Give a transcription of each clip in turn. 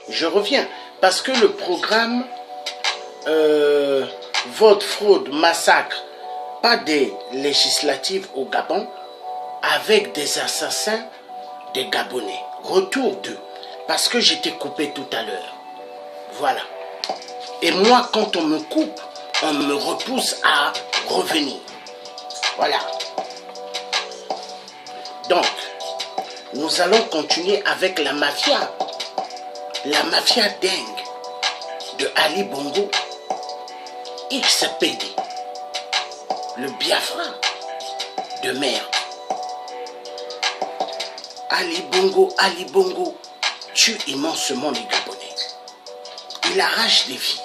Je reviens. Parce que le programme vote, fraude, massacre, pas des législatives au Gabon, avec des assassins des Gabonais. Retour d'eux. Parce que j'étais coupé tout à l'heure. Voilà. Et moi, quand on me coupe, on me repousse à revenir. Voilà. Donc, nous allons continuer avec la mafia. La mafia dingue de Ali Bongo, XPD, le Biafra de merde. Ali Bongo tue immensement les Gabonais. Il arrache des filles.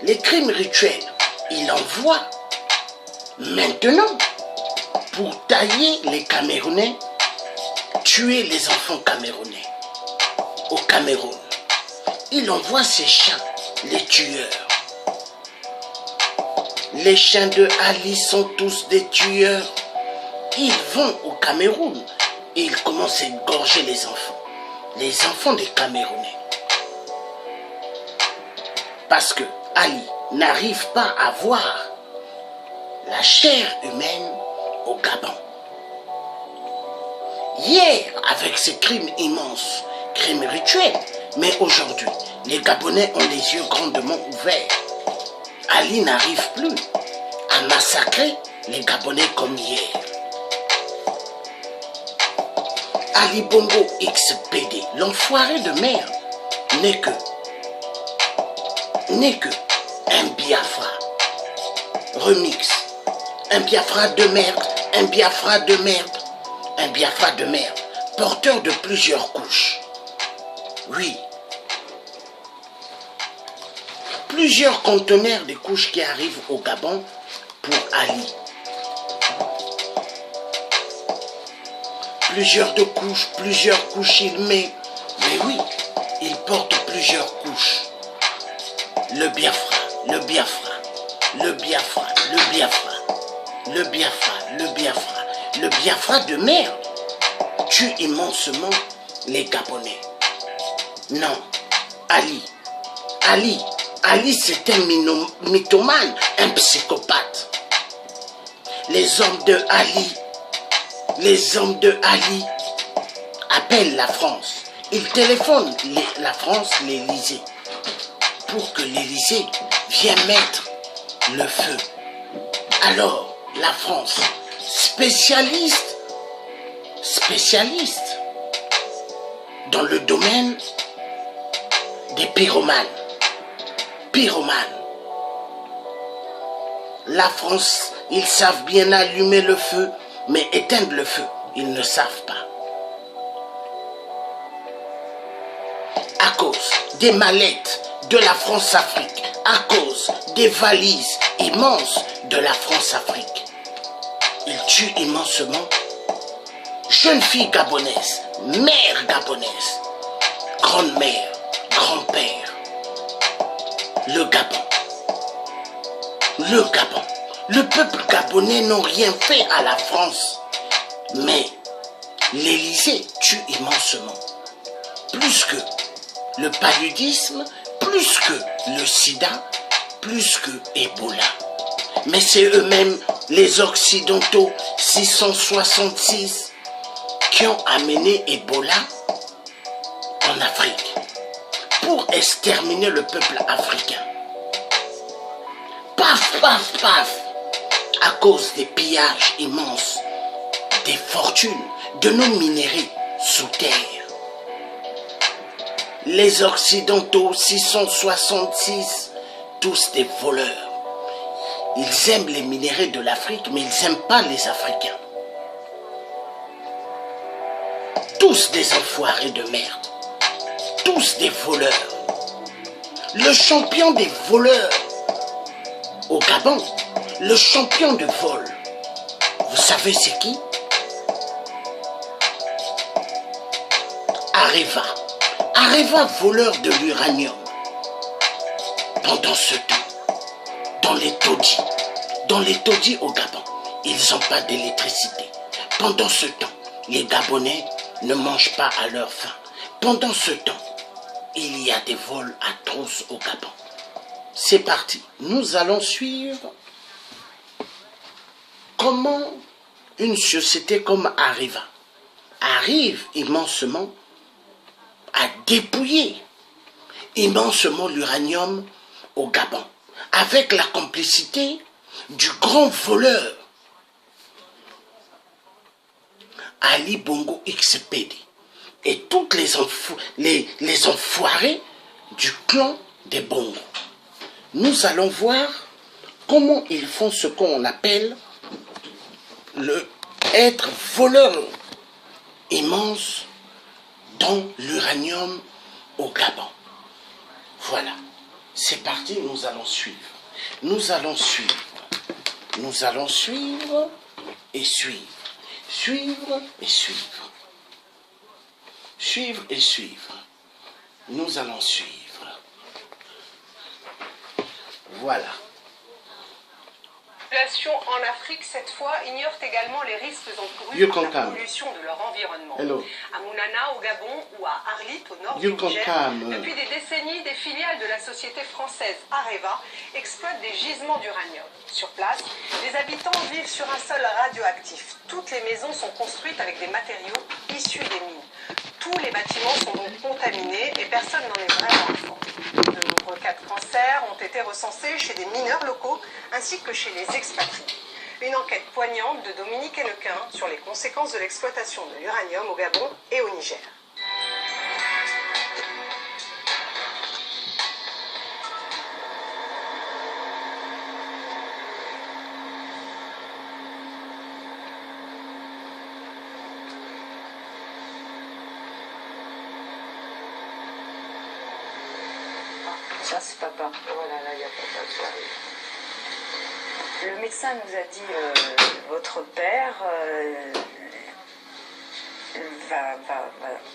Les crimes rituels, il envoie maintenant pour tailler les Camerounais, tuer les enfants camerounais au Cameroun. Il envoie ses chiens, les tueurs. Les chiens de Ali sont tous des tueurs. Ils vont au Cameroun et ils commencent à égorger les enfants des Camerounais. Parce que Ali n'arrive pas à voir la chair humaine au Gabon. Hier, avec ces crimes immenses, crimes rituels, mais aujourd'hui, les Gabonais ont les yeux grandement ouverts. Ali n'arrive plus à massacrer les Gabonais comme hier. Ali Bongo XPD, l'enfoiré de merde, n'est que un Biafra remix, un Biafra de merde, un Biafra de merde, un Biafra de merde, porteur de plusieurs couches. Oui, plusieurs conteneurs de couches qui arrivent au Gabon pour Ali. Plusieurs couches il met, mais oui, il porte plusieurs couches. Le Biafra, le Biafra, le Biafra, le Biafra, le Biafra, le Biafra, le Biafra de merde tue immensement les Gabonais. Non, Ali c'est un mythomane, un psychopathe. Les hommes de Ali appellent la France. Ils téléphonent la France, l'Élysée, pour que l'Élysée vienne mettre le feu. Alors, la France, spécialiste dans le domaine des pyromanes. La France, ils savent bien allumer le feu, mais éteindre le feu, ils ne savent pas. À cause des mallettes de la France-Afrique, à cause des valises immenses de la France-Afrique, ils tuent immensement jeunes filles gabonaises, mères gabonaises, grand-mère, grand-père. Le Gabon, le peuple gabonais n'a rien fait à la France, mais l'Élysée tue immensement, plus que le paludisme, plus que le sida, plus que Ebola. Mais c'est eux-mêmes, les Occidentaux 666, qui ont amené Ebola en Afrique pour exterminer le peuple africain. Paf, paf, paf, à cause des pillages immenses, des fortunes, de nos minéraux sous terre. Les Occidentaux 666, tous des voleurs. Ils aiment les minéraux de l'Afrique, mais ils n'aiment pas les Africains. Tous des enfoirés de merde. Tous des voleurs. Le champion des voleurs au Gabon, le champion de vol, vous savez c'est qui? Areva, voleur de l'uranium. Pendant ce temps, dans les taudis au Gabon, ils n'ont pas d'électricité. Pendant ce temps, les Gabonais ne mangent pas à leur faim. Pendant ce temps, il y y a des vols atroces au Gabon. C'est parti. Nous allons suivre comment une société comme Areva arrive immensément à dépouiller immensément l'uranium au Gabon, avec la complicité du grand voleur Ali Bongo XPD et toutes les enfoirés du clan des Bongo. Nous allons voir comment ils font ce qu'on appelle être voleur immense dans l'uranium au Gabon. Voilà, c'est parti, nous allons suivre. Nous allons suivre. Nous allons suivre et suivre. Suivre et suivre. Suivre et suivre. Nous allons suivre. Voilà. Les populations en Afrique, cette fois, ignorent également les risques encourus par la pollution de leur environnement. Hello. À Mounana, au Gabon, ou à Arlit, au nord du Niger, depuis des décennies, des filiales de la société française Areva exploitent des gisements d'uranium. Sur place, les habitants vivent sur un sol radioactif. Toutes les maisons sont construites avec des matériaux issus des mines. Tous les bâtiments sont donc contaminés et personne n'en est vraiment enfant. De nombreux cas de cancer ont été recensés chez des mineurs locaux ainsi que chez les expatriés. Une enquête poignante de Dominique Hennequin sur les conséquences de l'exploitation de l'uranium au Gabon et au Niger. Ça, c'est papa. Voilà, là, il y a papa qui arrive. Le médecin nous a dit votre père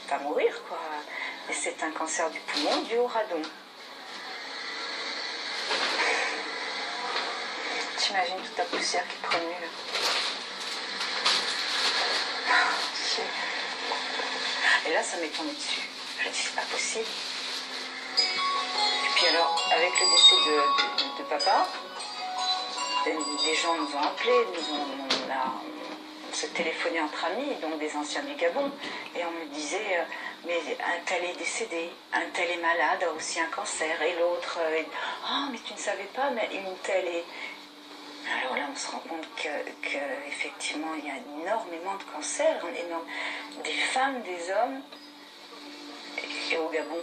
va mourir, quoi. Et c'est un cancer du poumon dû au radon. T'imagines toute la poussière qui promue, là. Et là, ça m'est tombé dessus. Je me dis, c'est pas possible. Et puis alors, avec le décès de papa, des gens nous ont appelés, on s'est téléphoné entre amis, donc des anciens du Gabon, et on me disait, mais un tel est décédé, un tel est malade, a aussi un cancer, et l'autre, oh mais tu ne savais pas, mais une telle est... Alors là, on se rend compte qu'effectivement, il y a énormément de cancers, des femmes, des hommes, et au Gabon,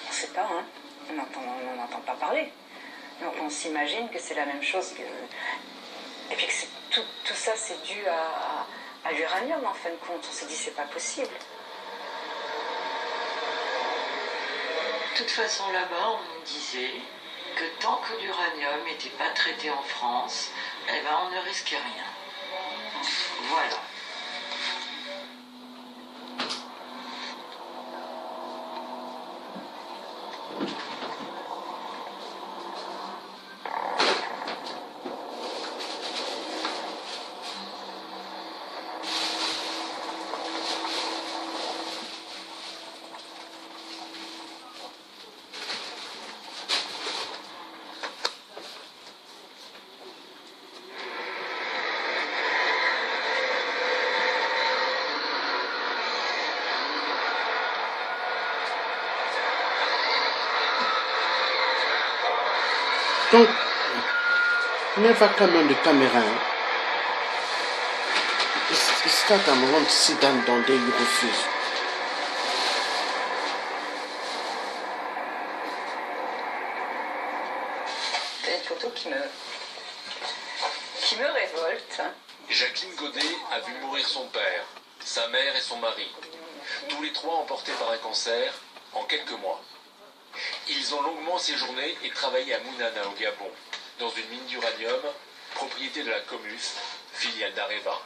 on ne sait pas, hein, on n'entend pas parler. Donc on s'imagine que c'est la même chose que... Et puis que tout ça, c'est dû à l'uranium, en fin de compte. On s'est dit, c'est pas possible. De toute façon, là-bas, on nous disait que tant que l'uranium n'était pas traité en France, eh ben, on ne risquait rien. Voilà. Donc, never come on the camera. It's that I'm going to sit down there, you refuse. C'est une photo qui me révolte. Jacqueline Godet a vu mourir son père, sa mère et son mari. Tous les trois emportés par un cancer en quelques mois. Ils ont longuement séjourné et travaillé à Mounana au Gabon, dans une mine d'uranium, propriété de la Comus, filiale d'Areva.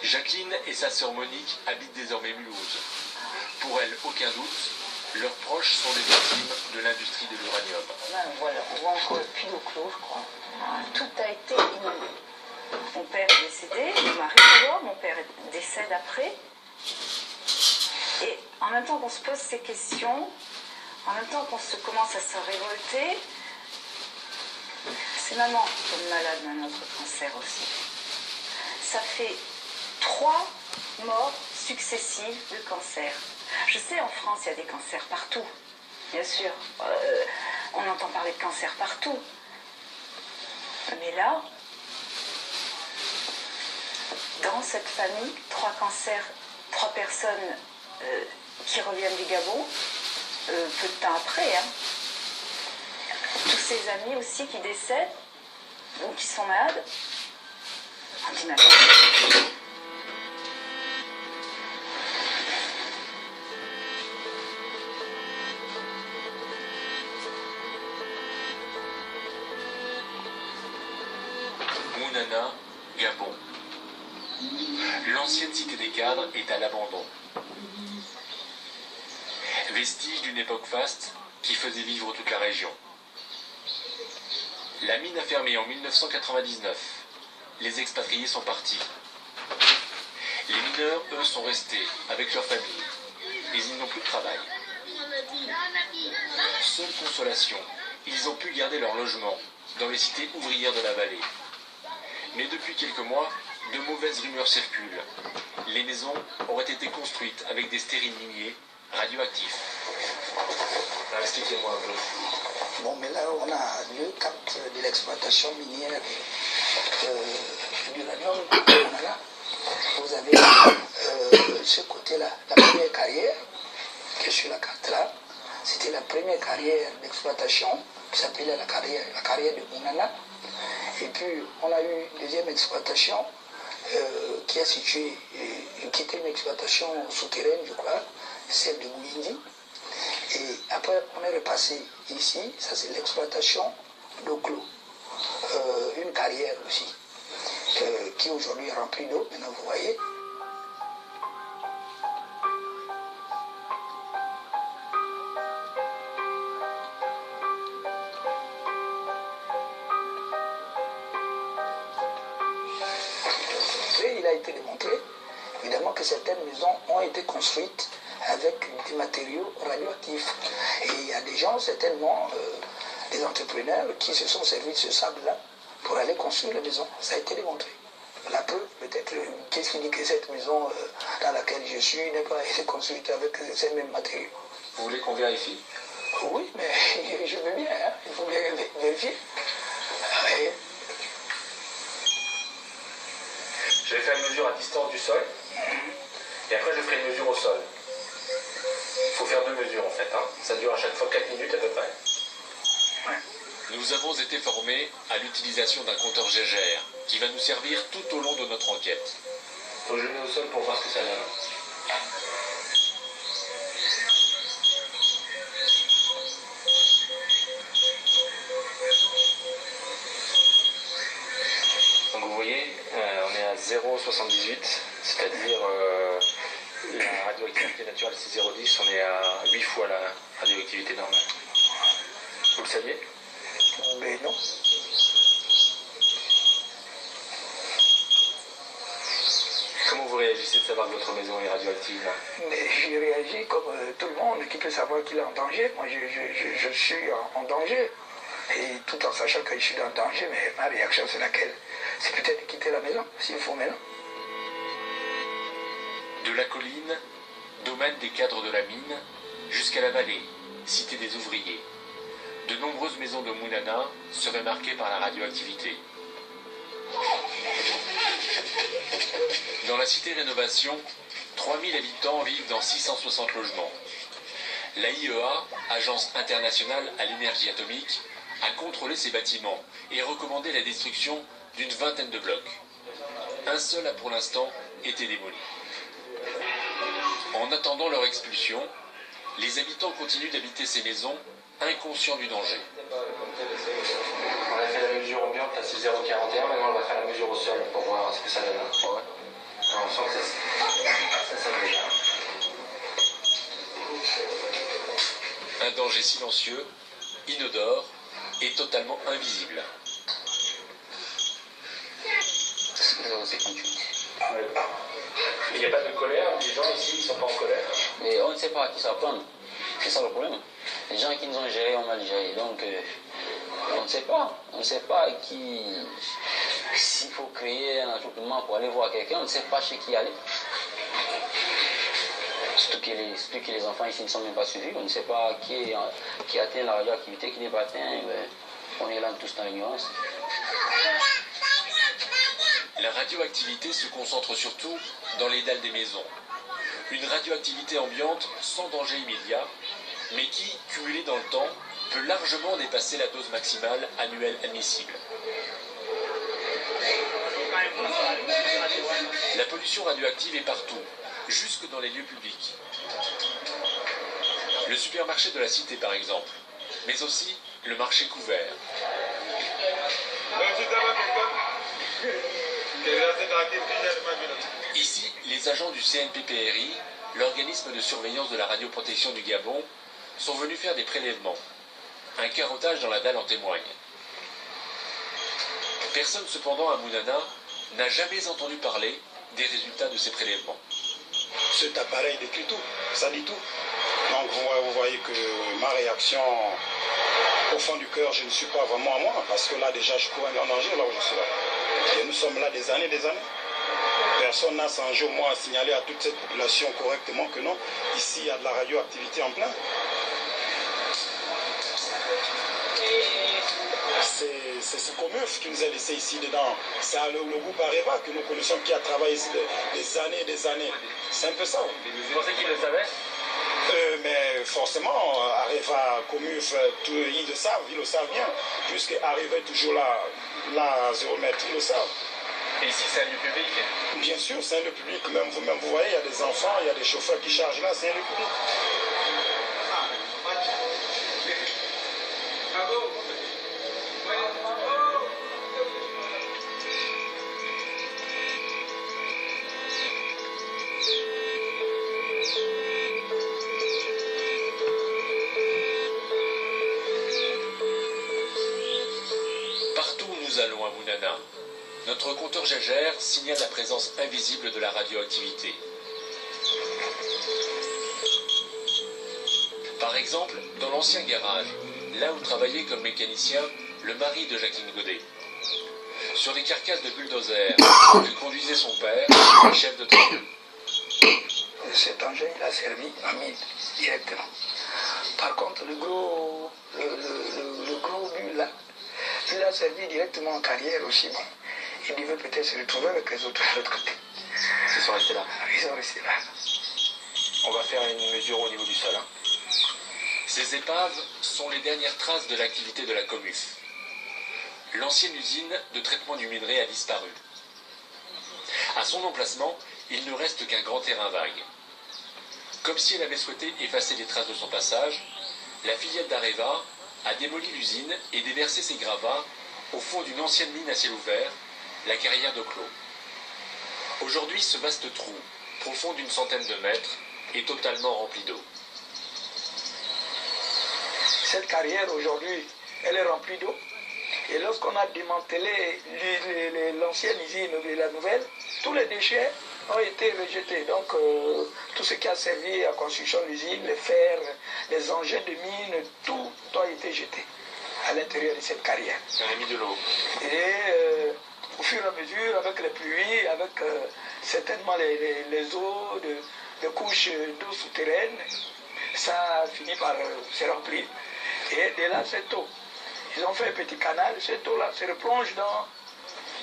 Jacqueline et sa sœur Monique habitent désormais Mulhouse. Pour elles, aucun doute, leurs proches sont des victimes de l'industrie de l'uranium. Voilà, on voit encore le puits d'eau clos, je crois. Tout a été inondé. Mon père est décédé, mon mari d'abord, mon père décède après. en même temps qu'on se pose ces questions, en même temps qu'on commence à se révolter, c'est maman qui est malade d'un autre cancer aussi. Ça fait 3 morts successives de cancer. Je sais, en France, il y a des cancers partout, bien sûr. On entend parler de cancer partout. Mais là, dans cette famille, 3 cancers, 3 personnes qui reviennent du Gabon, peu de temps après. Hein. Tous ces amis aussi qui décèdent, ou qui sont malades. On dit maintenant. Mounana, Gabon. L'ancienne cité des cadres est à l'abandon. Vestige d'une époque faste qui faisait vivre toute la région. La mine a fermé en 1999. Les expatriés sont partis. Les mineurs, eux, sont restés avec leurs familles. Mais ils n'ont plus de travail. Seule consolation, ils ont pu garder leur logement dans les cités ouvrières de la vallée. Mais depuis quelques mois, de mauvaises rumeurs circulent. Les maisons auraient été construites avec des stériles miniers radioactifs. Expliquez-moi un peu. Bon, mais là, on a le cap de l'exploitation minière d'uranium. Vous avez ce côté-là, la première carrière, qui est sur la carte là, c'était la première carrière d'exploitation, qui s'appelait la carrière de Mounana. Et puis, on a eu une deuxième exploitation qui est située, qui était une exploitation souterraine, je crois, celle de Gouindi. Et après, on est repassé ici, ça c'est l'exploitation d'eau clos, une carrière aussi, qui aujourd'hui est remplie d'eau, maintenant vous voyez. Il a été démontré, évidemment, que certaines maisons ont été construites avec des matériaux radioactifs. Et il y a des gens, certainement, des entrepreneurs, qui se sont servis de ce sable-là pour aller construire la maison. Ça a été démontré. La preuve, peut-être, qu'est-ce qui dit que cette maison dans laquelle je suis n'a pas été construite avec ces mêmes matériaux? Vous voulez qu'on vérifie? Oui, mais je veux bien, hein. Il faut bien vérifier. Et Je vais faire une mesure à distance du sol, et après je ferai une mesure au sol. Il faut faire 2 mesures en fait, hein. Ça dure à chaque fois 4 minutes à peu près. Nous avons été formés à l'utilisation d'un compteur Gégère, qui va nous servir tout au long de notre enquête. Donc je le mets au sol pour voir ce que ça donne. Donc vous voyez, on est à 0,78, c'est-à-dire la radioactivité naturelle c'est 0,10, on est à 8 fois la radioactivité normale. Vous le saviez? mais non. Comment vous réagissez de savoir que votre maison est radioactive là? Mais j'ai réagi comme tout le monde qui peut savoir qu'il est en danger. Moi, je suis en danger. Et tout en sachant que je suis en danger, mais ma réaction, c'est laquelle? C'est peut-être quitter la maison, s'il faut maintenant. De la colline, domaine des cadres de la mine, jusqu'à la vallée, cité des ouvriers. De nombreuses maisons de Mounana seraient marquées par la radioactivité. Dans la cité Rénovation, 3000 habitants vivent dans 660 logements. La IEA, Agence internationale à l'énergie atomique, a contrôlé ces bâtiments et recommandé la destruction d'une vingtaine de blocs. Un seul a pour l'instant été démoli. En attendant leur expulsion, les habitants continuent d'habiter ces maisons, inconscients du danger. On a fait la mesure ambiante, là c'est 0,41, maintenant on va faire la mesure au sol pour voir ce que ça donne. Ouais. Alors, on sent que ça va bien. Un danger silencieux, inodore et totalement invisible. 0,58. Il n'y a pas de colère, les gens ici ils ne sont pas en colère. Et on ne sait pas à qui s'apprendre. C'est ça le problème. Les gens qui nous ont gérés ont mal géré. Donc, on ne sait pas. On ne sait pas qui... S'il faut créer un attroupement pour aller voir quelqu'un, on ne sait pas chez qui aller. Surtout que les enfants ici ne sont même pas suivis. On ne sait pas qui atteint la radioactivité, qui n'est pas atteint. On est là tous dans l'ignorance. La radioactivité se concentre surtout dans les dalles des maisons. Une radioactivité ambiante sans danger immédiat, mais qui, cumulée dans le temps, peut largement dépasser la dose maximale annuelle admissible. La pollution radioactive est partout, jusque dans les lieux publics. Le supermarché de la cité par exemple, mais aussi le marché couvert. Ici, les agents du CNPPRI, l'organisme de surveillance de la radioprotection du Gabon, sont venus faire des prélèvements. Un carottage dans la dalle en témoigne. Personne cependant à Mounana n'a jamais entendu parler des résultats de ces prélèvements. Cet appareil décrit tout, ça dit tout. Donc vous voyez que ma réaction, au fond du cœur, je ne suis pas vraiment à moi, parce que là déjà je cours un grand danger là où je suis là. Et nous sommes là des années. Personne n'a sans jour, moi, signalé à toute cette population correctement que non, ici il y a de la radioactivité en plein. C'est ce Comuf qui nous a laissé ici dedans. C'est le groupe Areva que nous connaissons qui a travaillé ici des années et des années. C'est un peu ça. Vous pensez qu'ils le savaient? Mais forcément, Areva, Comuf, ils le savent bien. Puisque Areva est toujours là à 0 mètre, ils le savent. Et ici, c'est un lieu public? Bien sûr, c'est un lieu public. Même vous voyez, il y a des enfants, il y a des chauffeurs qui chargent là, c'est un lieu public. Partout où nous allons à Mounana, notre compteur Gégère signale la présence invisible de la radioactivité. Par exemple, dans l'ancien garage, là où travaillait comme mécanicien le mari de Jacqueline Godet. Sur les carcasses de bulldozer que conduisait son père, chef de travaux. Cet engin, il a servi à mine directement. Par contre, le gros bulle là, il a servi directement en carrière aussi. Bon. Il devait peut-être se retrouver avec les autres de l'autre côté. Ils sont restés là. Ils sont restés là. On va faire une mesure au niveau du sol. Ces épaves sont les dernières traces de l'activité de la Comuf. L'ancienne usine de traitement du minerai a disparu. À son emplacement, il ne reste qu'un grand terrain vague. Comme si elle avait souhaité effacer les traces de son passage, la filiale d'Areva a démoli l'usine et déversé ses gravats au fond d'une ancienne mine à ciel ouvert, la carrière de Clos. Aujourd'hui, ce vaste trou, profond d'une centaine de mètres, est totalement rempli d'eau. Cette carrière aujourd'hui, elle est remplie d'eau. Et lorsqu'on a démantelé l'ancienne usine et la nouvelle, tous les déchets ont été rejetés. Donc tout ce qui a servi à la construction de l'usine, les fers, les engins de mine, tout a été jeté à l'intérieur de cette carrière. On a mis de l'eau. Et au fur et à mesure, avec les pluies, avec certainement les eaux, de couches d'eau souterraine, ça a fini par se remplir. Et de là, cette eau, ils ont fait un petit canal, cette eau-là se replonge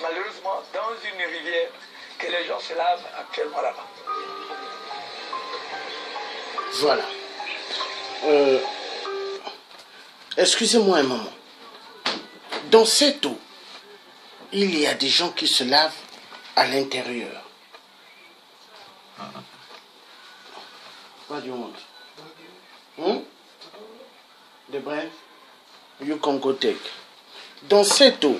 malheureusement dans une rivière que les gens se lavent actuellement là-bas. Voilà. Excusez-moi un moment. Dans cette eau, il y a des gens qui se lavent à l'intérieur. What do you want? The brain? You can go take. Dans cette eau,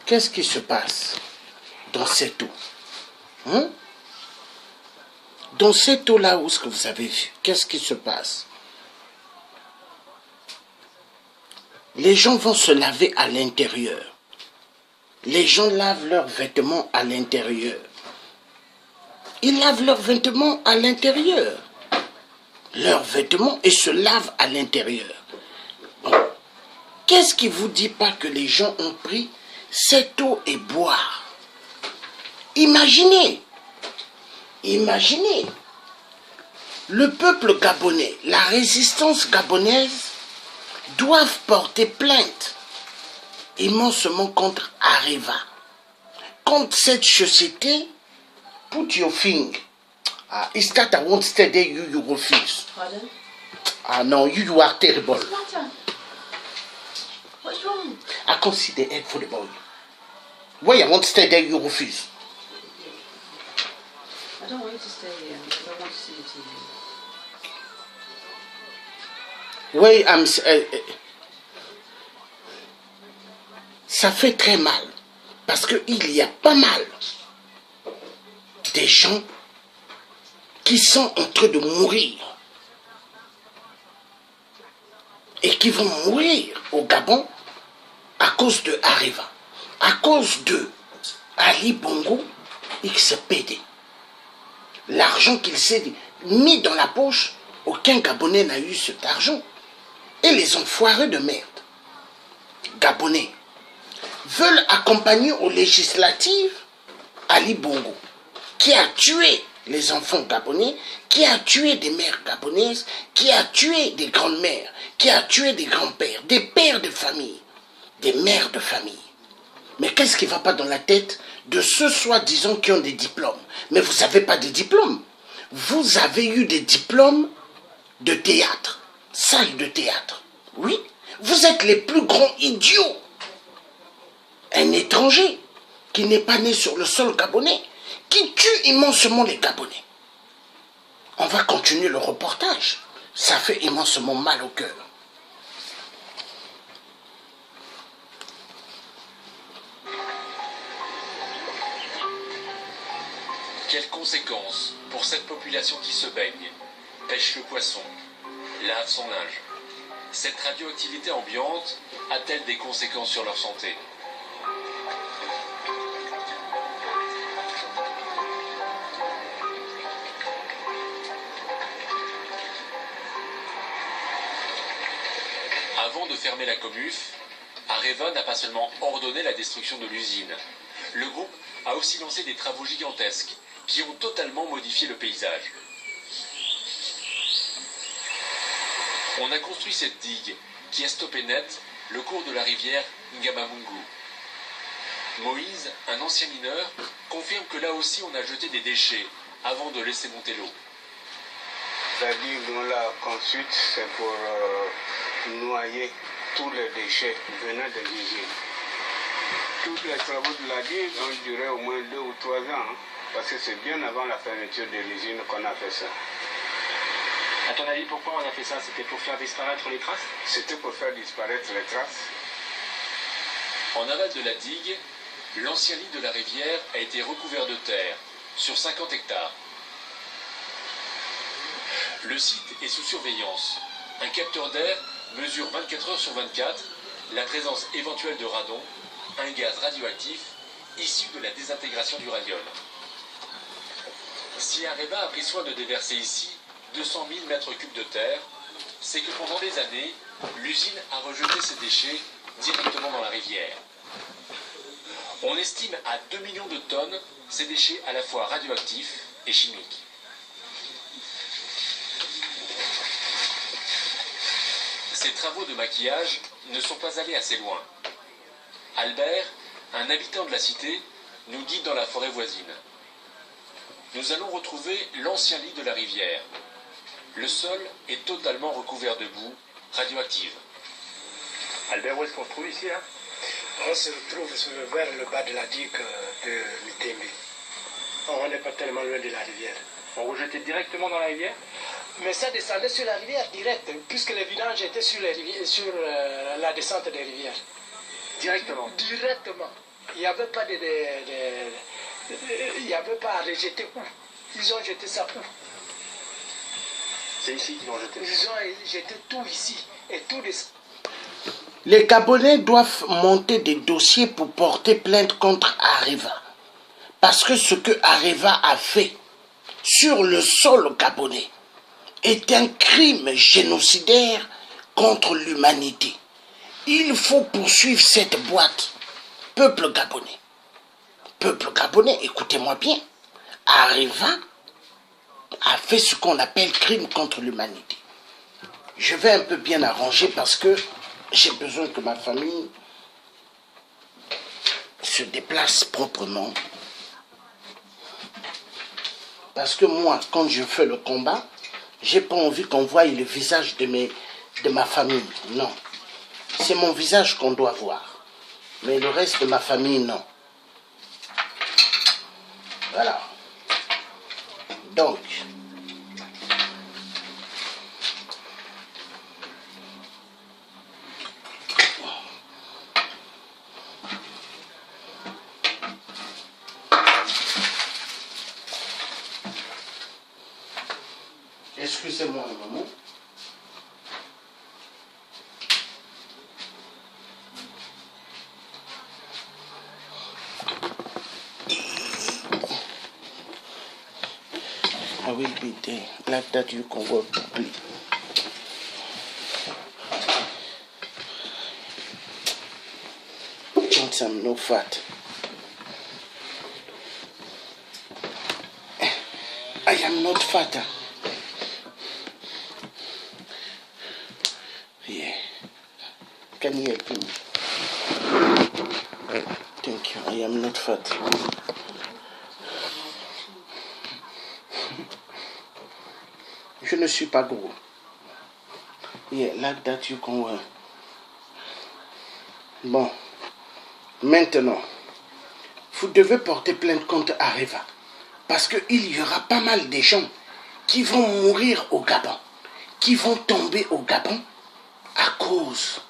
qu'est-ce qui se passe dans cette eau? Dans cette eau-là, où est-ce que vous avez vu? Qu'est-ce qui se passe? Les gens vont se laver à l'intérieur. Les gens lavent leurs vêtements à l'intérieur. Ils lavent leurs vêtements à l'intérieur. Leurs vêtements et se lavent à l'intérieur. Bon. Qu'est-ce qui vous dit pas que les gens ont pris cette eau et boire? Imaginez. Imaginez. Le peuple gabonais, la résistance gabonaise doivent porter plainte immensément contre Areva. Contre cette société, put your thing. It's that I won't stay there, you refuse. Pardon? No, you are terrible. What's the matter? What's wrong? I can't see the head for the boy. Why I won't stay there, you refuse. I don't want you to stay here because I want to see the TV. Oui, ça fait très mal. Parce qu'il y a pas mal des gens qui sont en train de mourir. Et qui vont mourir au Gabon à cause de Areva. À cause de Ali Bongo XPD. L'argent qu'il s'est mis dans la poche, aucun Gabonais n'a eu cet argent. Et les enfoirés de merde, Gabonais, veulent accompagner aux législatives Ali Bongo, qui a tué les enfants gabonais, qui a tué des mères gabonaises, qui a tué des grandes-mères, qui a tué des grands-pères, des pères de famille, des mères de famille. Mais qu'est-ce qui ne va pas dans la tête de ceux soi-disant qui ont des diplômes? Mais vous n'avez pas de diplômes. Vous avez eu des diplômes de théâtre, salle de théâtre. Oui, vous êtes les plus grands idiots. Un étranger qui n'est pas né sur le sol gabonais, qui tue immensément les Gabonais. On va continuer le reportage. Ça fait immensément mal au cœur. Quelles conséquences pour cette population qui se baigne, pêche le poisson, lave son linge? Cette radioactivité ambiante a-t-elle des conséquences sur leur santé? Avant de fermer la Comuf, Areva n'a pas seulement ordonné la destruction de l'usine. Le groupe a aussi lancé des travaux gigantesques qui ont totalement modifié le paysage. On a construit cette digue qui a stoppé net le cours de la rivière Ngamamungu. Moïse, un ancien mineur, confirme que là aussi on a jeté des déchets avant de laisser monter l'eau. La digue, on l'a construite, c'est pour noyer tous les déchets venant de l'usine. Tous les travaux de la digue ont duré au moins 2 ou 3 ans, parce que c'est bien avant la fermeture de l'usine qu'on a fait ça. À ton avis, pourquoi on a fait ça? C'était pour faire disparaître les traces? C'était pour faire disparaître les traces. En aval de la digue, l'ancien lit de la rivière a été recouvert de terre, sur 50 hectares. Le site est sous surveillance. Un capteur d'air mesure 24 heures sur 24 la présence éventuelle de radon, un gaz radioactif issu de la désintégration d'uranium. Si Areva a pris soin de déverser ici 200 000 mètres cubes de terre, c'est que pendant des années, l'usine a rejeté ses déchets directement dans la rivière. On estime à 2 millions de tonnes ces déchets à la fois radioactifs et chimiques. Ces travaux de maquillage ne sont pas allés assez loin. Albert, un habitant de la cité, nous guide dans la forêt voisine. Nous allons retrouver l'ancien lit de la rivière. Le sol est totalement recouvert de boue radioactive. Albert, où est-ce qu'on se trouve ici, là? On se retrouve vers le bas de la digue de Mitembe. On n'est pas tellement loin de la rivière. On rejetait directement dans la rivière? Mais ça descendait sur la rivière direct, puisque les vidanges étaient sur la descente des rivières. Directement? Directement. Il n'y avait pas il n'y avait pas à rejeter où. Ils ont jeté ça où? C'est ici qu'ils l'ont jeté? Ils ont jeté tout ici. Et tout Les Gabonais doivent monter des dossiers pour porter plainte contre Areva. Parce que ce que Areva a fait sur le sol gabonais est un crime génocidaire contre l'humanité. Il faut poursuivre cette boîte. Peuple gabonais, écoutez-moi bien, Areva a fait ce qu'on appelle crime contre l'humanité. Je vais un peu bien arranger parce que j'ai besoin que ma famille se déplace proprement. Parce que moi, quand je fais le combat, j'ai pas envie qu'on voie le visage de ma famille. Non. C'est mon visage qu'on doit voir. Mais le reste de ma famille, non. Voilà. Donc, excusez-moi un moment. I will be there, like that you can work properly. Since I'm no fat. I am not fatter. Yeah. Can you help me? Thank you. I am not fat. Je ne suis pas gros. Yeah, like that you can wear. Bon. Maintenant, vous devez porter plainte contre Areva. Parce qu'il y aura pas mal de gens qui vont mourir au Gabon. Qui vont tomber au Gabon à cause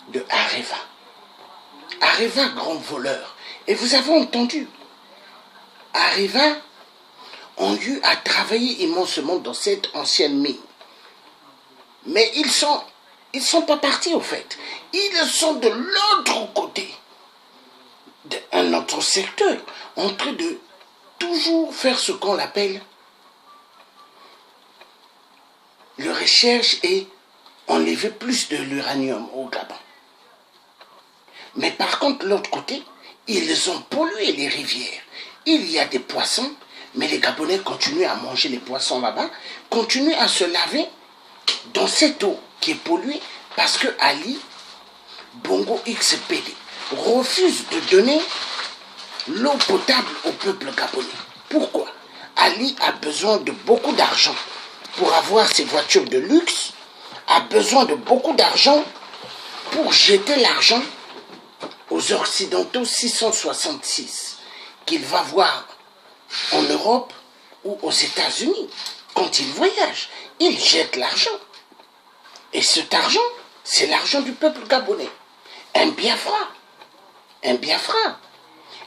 de Areva. Areva, grand voleur. Et vous avez entendu, Areva ont eu à travailler immensement dans cette ancienne mine. Mais ils sont pas partis au fait. Ils sont de l'autre côté, d'un autre secteur, en train de toujours faire ce qu'on appelle le recherche et enlever plus de l'uranium au Gabon. Mais par contre, l'autre côté, ils ont pollué les rivières. Il y a des poissons, mais les Gabonais continuent à manger les poissons là-bas, continuent à se laver dans cette eau qui est polluée parce que Ali Bongo XPD refuse de donner l'eau potable au peuple gabonais. Pourquoi? Ali a besoin de beaucoup d'argent pour avoir ses voitures de luxe, a besoin de beaucoup d'argent pour jeter l'argent aux Occidentaux 666 qu'il va voir en Europe ou aux États-Unis. Quand il voyage, il jette l'argent. Et cet argent, c'est l'argent du peuple gabonais. Un Biafra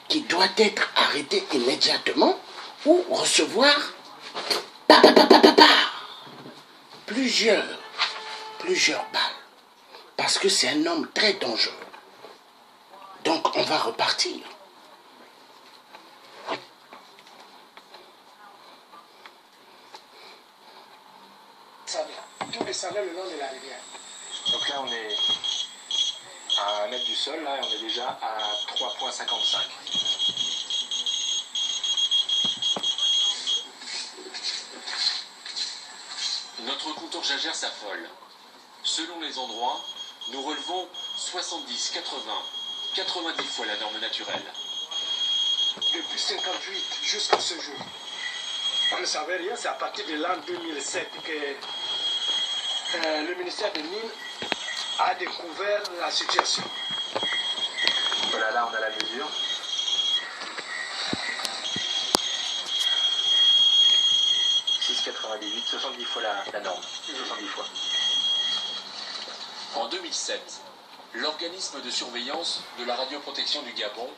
qui doit être arrêté immédiatement ou recevoir plusieurs balles. Parce que c'est un homme très dangereux. Donc on va repartir. Tout descendait le long de la rivière. Donc là on est à 1 mètre du sol, là on est déjà à 3,55. Notre compteur Jager s'affole. Selon les endroits, nous relevons 70, 80, 90 fois la norme naturelle. Depuis 58 jusqu'à ce jour, on ne savait rien. C'est à partir de l'an 2007 que le ministère des Mines a découvert la situation. Voilà, là on a la mesure. « 6,98, 70 fois la norme. 70 fois. En 2007, l'organisme de surveillance de la radioprotection du Gabon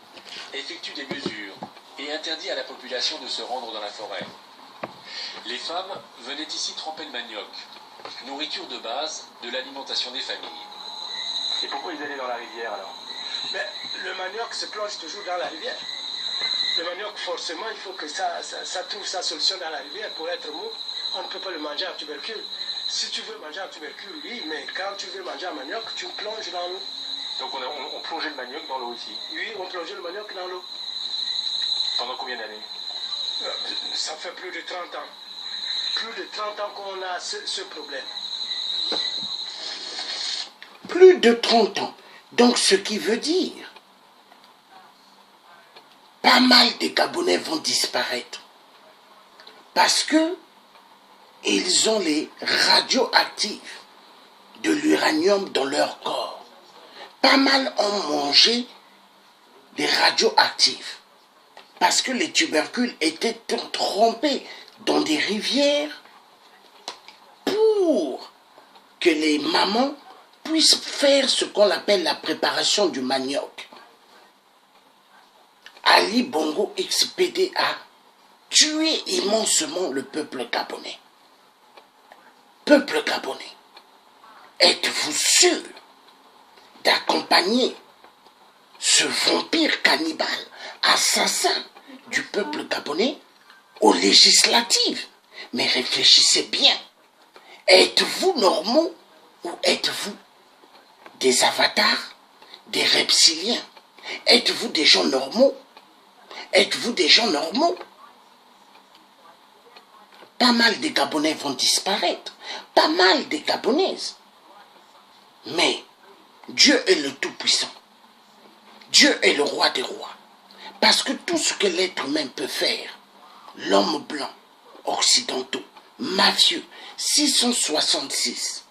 effectue des mesures et interdit à la population de se rendre dans la forêt. Les femmes venaient ici tremper le manioc, nourriture de base de l'alimentation des familles. Et pourquoi ils allaient dans la rivière alors? Mais le manioc se plonge toujours dans la rivière. Le manioc, forcément, il faut que ça trouve sa solution dans la rivière pour être mou. On ne peut pas le manger à tubercule. Si tu veux manger à tubercule, oui, mais quand tu veux manger à manioc, tu plonges dans l'eau. Donc on plongeait le manioc dans l'eau ici? Oui, on plongeait le manioc dans l'eau. Pendant combien d'années? Ça fait plus de 30 ans. Plus de 30 ans qu'on a ce problème. Plus de 30 ans. Donc ce qui veut dire, pas mal de Gabonais vont disparaître. Parce que ils ont les radioactifs de l'uranium dans leur corps. Pas mal ont mangé des radioactifs. Parce que les tubercules étaient trempés dans des rivières pour que les mamans puissent faire ce qu'on appelle la préparation du manioc. Ali Bongo Expédé a tué immensement le peuple gabonais. Peuple gabonais, êtes-vous sûr d'accompagner ce vampire cannibale, assassin du peuple gabonais aux législatives? Mais réfléchissez bien. Êtes-vous normaux ou êtes-vous des avatars, des reptiliens? Êtes-vous des gens normaux? Êtes-vous des gens normaux? Pas mal de Gabonais vont disparaître. Pas mal de Gabonaises. Mais Dieu est le Tout-Puissant. Dieu est le roi des rois. Parce que tout ce que l'être humain peut faire, l'homme blanc, occidentaux, mafieux, 666,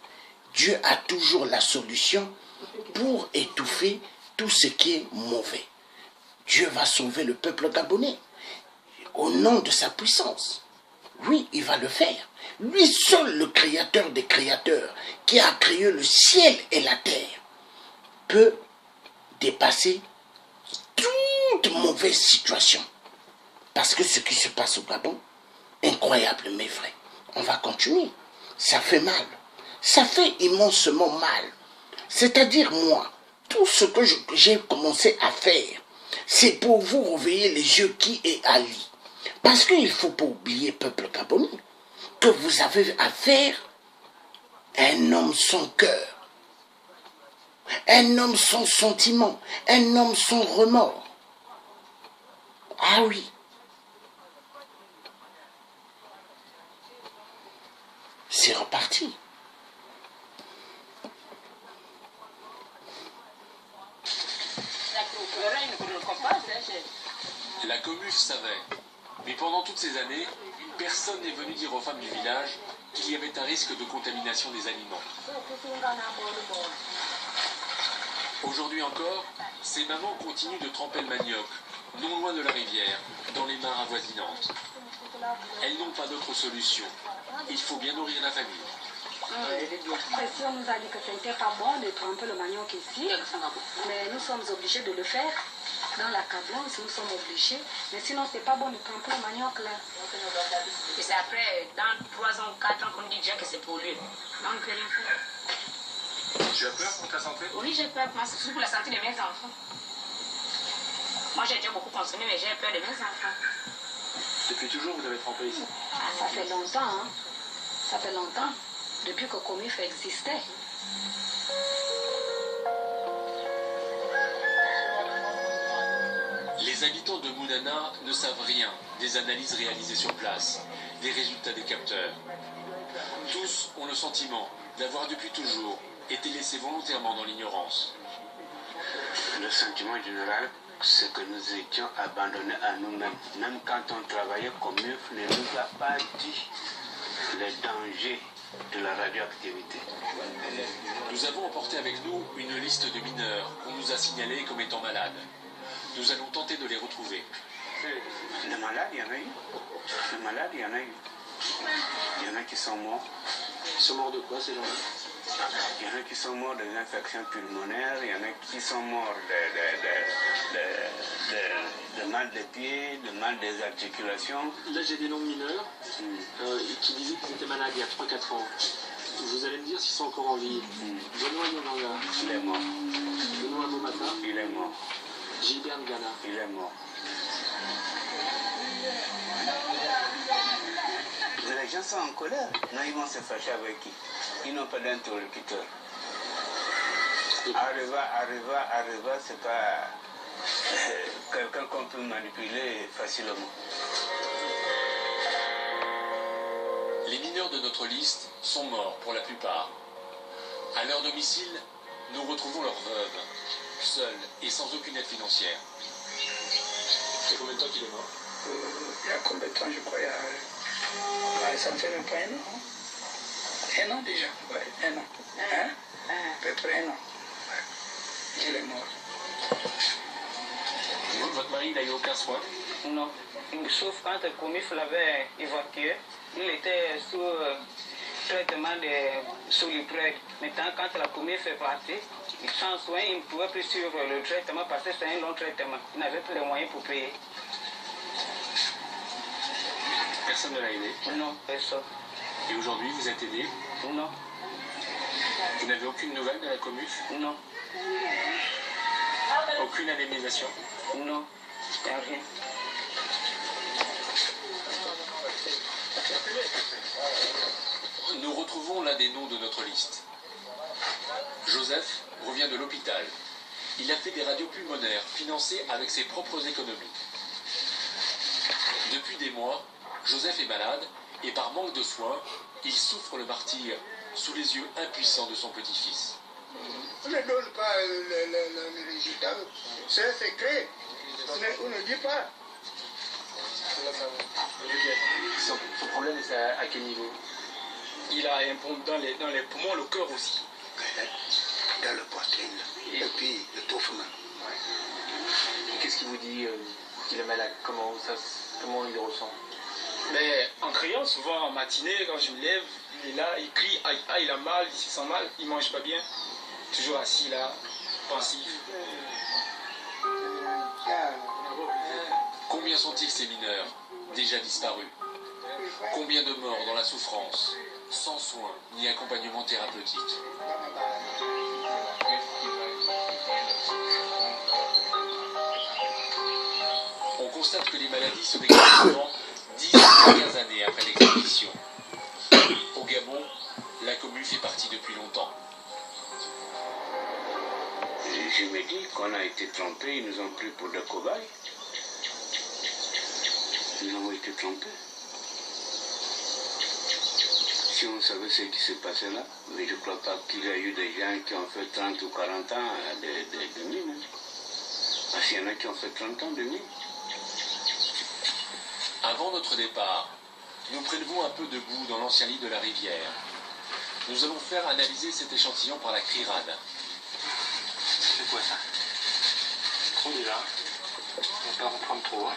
Dieu a toujours la solution pour étouffer tout ce qui est mauvais. Dieu va sauver le peuple gabonais au nom de sa puissance. Oui, il va le faire. Lui seul, le créateur des créateurs, qui a créé le ciel et la terre, peut dépasser toute mauvaise situation. Parce que ce qui se passe au Gabon, incroyable mais vrai. On va continuer. Ça fait mal. Ça fait immensement mal. C'est-à-dire moi, tout ce que j'ai commencé à faire, c'est pour vous réveiller les yeux qui est Ali. Parce qu'il ne faut pas oublier, peuple gabonais, que vous avez affaire à un homme sans cœur, un homme sans sentiment, un homme sans remords. Ah oui. C'est reparti. La commune savait, mais pendant toutes ces années, personne n'est venu dire aux femmes du village qu'il y avait un risque de contamination des aliments. Aujourd'hui encore, ces mamans continuent de tremper le manioc, non loin de la rivière, dans les mares avoisinantes. Elles n'ont pas d'autre solution. Il faut bien nourrir la famille. Si on nous a dit que ce n'était pas bon de tremper le manioc ici, mais nous sommes obligés de le faire. Dans la cablance, nous sommes obligés. Mais sinon, c'est pas bon de tremper le manioc là. Et c'est après, dans 3 ans, 4 ans, qu'on dit déjà que c'est pollué. Donc, rien faire. Tu as peur pour ta santé? Oui, j'ai peur, surtout pour la santé de mes enfants. Moi, j'ai déjà beaucoup consommé, mais j'ai peur de mes enfants. Depuis toujours, vous avez trempé ici? Ça fait longtemps, hein. Ça fait longtemps. Depuis que Comif existait. Les habitants de Mounana ne savent rien des analyses réalisées sur place, des résultats des capteurs. Tous ont le sentiment d'avoir depuis toujours été laissés volontairement dans l'ignorance. Le sentiment général, c'est que nous étions abandonnés à nous-mêmes. Même quand on travaillait comme eux, ne nous a pas dit les dangers de la radioactivité. Nous avons emporté avec nous une liste de mineurs qu'on nous a signalés comme étant malades. Nous allons tenter de les retrouver. Les malades, il y en a eu. Les malades, il y en a eu. Il y en a qui sont morts. Ils sont morts de quoi, ces gens-là? Il y en a qui sont morts des infections pulmonaires, il y en a qui sont morts de mal des pieds, de mal des articulations. Là, j'ai des noms de mineurs qui disaient qu'ils étaient malades il y a 3-4 ans. Vous allez me dire s'ils sont encore en vie. Benoît Yonanga. Il est mort. Benoît Momata. Il est mort. Gilbert Ngana. Il est mort. gens sont en colère. Non, ils vont se fâcher avec qui? Ils n'ont pas d'interlocuteur. Areva, c'est pas quelqu'un qu'on peut manipuler facilement. Les mineurs de notre liste sont morts pour la plupart. À leur domicile, nous retrouvons leurs veuves, seules et sans aucune aide financière. Il y a combien de temps qu'il est mort? Il y a combien de temps, je crois, ça ne fait même pas 1 an. 1 an déjà, ouais, 1 an. Hein? À peu près 1 an. Ouais. Il est mort. Votre mari, il n'a eu aucun soin? Non. Sauf quand le commis l'avait évacué, il était sous traitement de soliprègue. Maintenant, quand la commis fait partie, sans soin, il ne pouvait plus suivre le traitement parce que c'est un long traitement. Il n'avait plus les moyens pour payer. Personne ne l'a aidé? Non, personne. Et aujourd'hui, vous êtes aidé? Non. Vous n'avez aucune nouvelle de la commune? Non. Aucune indemnisation? Non, il n'y a rien. Nous retrouvons l'un des noms de notre liste. Joseph revient de l'hôpital. Il a fait des radios pulmonaires financées avec ses propres économies. Depuis des mois, Joseph est malade et par manque de soins, il souffre le martyre sous les yeux impuissants de son petit-fils. On ne donne pas le résultat, c'est un secret. On ne dit pas. Son problème, c'est à quel niveau? Il a un problème dans les poumons, le cœur aussi. Dans le poitrine, et puis l'étouffement. Qu'est-ce qu'il vous dit qu'il est malade? Comment il le ressent? Mais en criant, souvent en matinée, quand je me lève, il est là, il crie, ah, il a mal, il se sent mal, il mange pas bien. Toujours assis là, pensif. Combien sont-ils ces mineurs, déjà disparus? Combien de morts dans la souffrance, sans soins ni accompagnement thérapeutique? On constate que les maladies se déclarent souvent 10 dernières années après l'exécution. Au Gabon, la commune fait partie depuis longtemps. Je me dis qu'on a été trompés, ils nous ont pris pour des cobayes. Nous avons été trompés. Si on savait ce qui s'est passé là, mais je ne crois pas qu'il y a eu des gens qui ont fait 30 ou 40 ans de mine. Parce qu'il y en a qui ont fait 30 ans de mine. Avant notre départ, nous prélevons un peu de boue dans l'ancien lit de la rivière. Nous allons faire analyser cet échantillon par la CRIRAD. C'est quoi ça? Trop déjà. On va pas en prendre trop. Hein.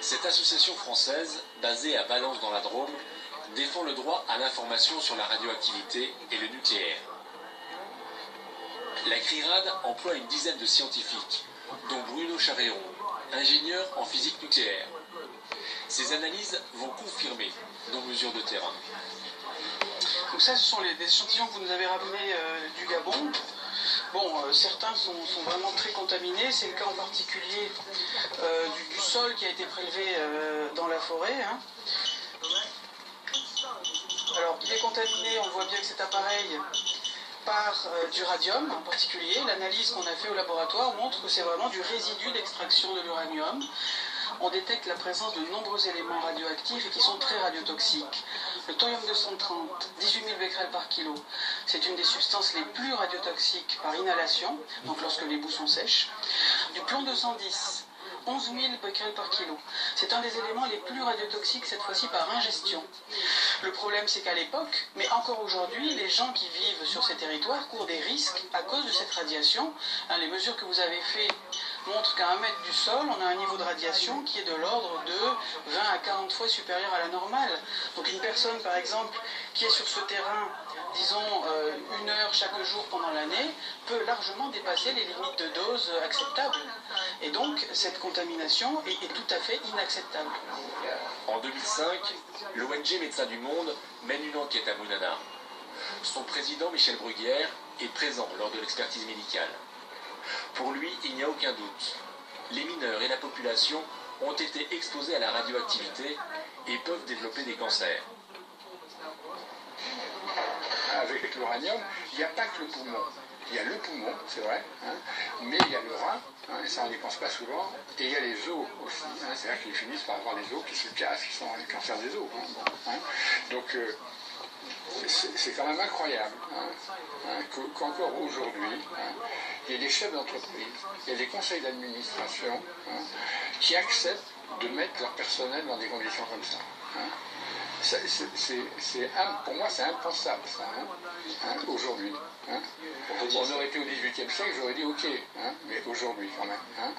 Cette association française, basée à Valence dans la Drôme, défend le droit à l'information sur la radioactivité et le nucléaire. La CRIRAD emploie une dizaine de scientifiques, dont Bruno Charéon, ingénieur en physique nucléaire. Ces analyses vont confirmer nos mesures de terrain. Donc ça, ce sont des échantillons que vous nous avez ramenés du Gabon. Bon, certains sont vraiment très contaminés. C'est le cas en particulier du sol qui a été prélevé dans la forêt. Hein. Alors, il est contaminé, on voit bien que cet appareil par du radium en particulier. L'analyse qu'on a fait au laboratoire montre que c'est vraiment du résidu d'extraction de l'uranium. On détecte la présence de nombreux éléments radioactifs et qui sont très radiotoxiques. Le thorium-230, 18 000 becquerels par kilo, c'est une des substances les plus radiotoxiques par inhalation, donc lorsque les boues sont sèches. Du plomb-210, 11 000 becquerels par kilo. C'est un des éléments les plus radiotoxiques, cette fois-ci par ingestion. Le problème, c'est qu'à l'époque, mais encore aujourd'hui, les gens qui vivent sur ces territoires courent des risques à cause de cette radiation. Hein, les mesures que vous avez faites montrent qu'à 1 mètre du sol, on a un niveau de radiation qui est de l'ordre de 20 à 40 fois supérieur à la normale. Donc une personne, par exemple, qui est sur ce terrain, disons, 1 heure chaque jour pendant l'année, peut largement dépasser les limites de dose acceptables. Et donc, cette contamination est tout à fait inacceptable. En 2005, l'ONG Médecins du Monde mène une enquête à Mounana. Son président, Michel Bruguière, est présent lors de l'expertise médicale. Pour lui, il n'y a aucun doute. les mineurs et la population ont été exposés à la radioactivité et peuvent développer des cancers. Avec l'uranium, il n'y a pas que le poumon. Il y a le poumon, c'est vrai, hein, mais il y a le rein, hein, et ça on n'y pense pas souvent, et il y a les os aussi, hein, c'est-à-dire qu'ils finissent par avoir les os qui se cassent, qui sont les cancers des os. Hein. Donc c'est quand même incroyable qu'encore aujourd'hui, il y ait des chefs d'entreprise, il y a des conseils d'administration qui acceptent de mettre leur personnel dans des conditions comme ça. Pour moi, c'est impensable, ça, aujourd'hui. On aurait été au XVIIIe siècle, j'aurais dit OK, mais aujourd'hui, quand même.